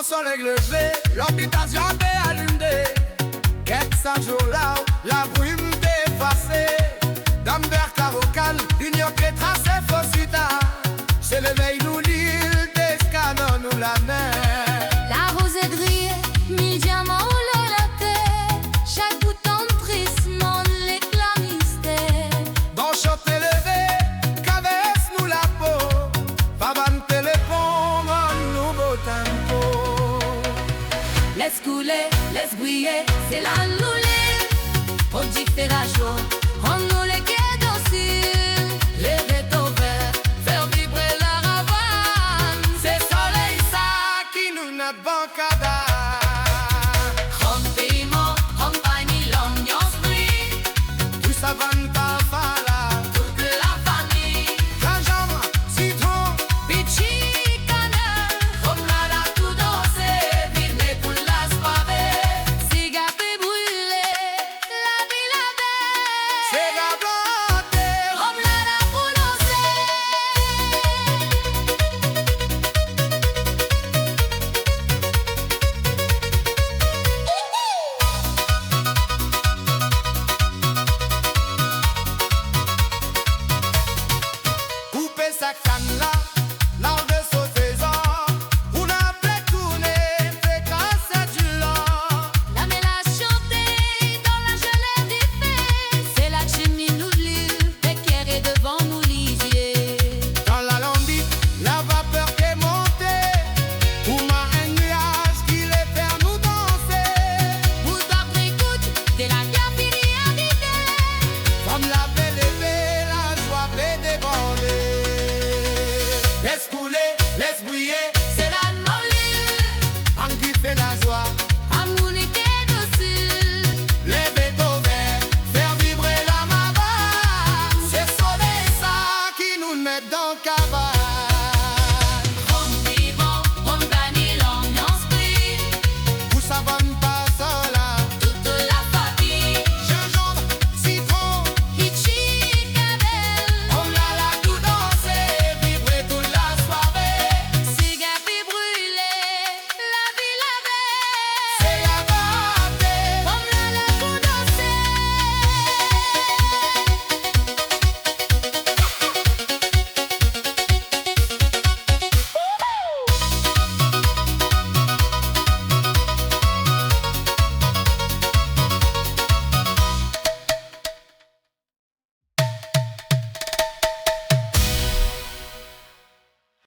Quand soleil levé, l'habitation est allumée. Quelques 100 jours là, la brume défacée. D'Amber Carocal, l'union qui tracé Fossita. C'est l'éveil nous l'île des canons nous la mer. La rosée brille, mille diamants roulent la terre. Chaque bouton trissement l'éclat mystère. Dans chaud élevé, caresse nous la peau. Faban téléphone, nous beau tempo. Laisse couler, laisse briller, c'est la loulée. On dit faire à chaud.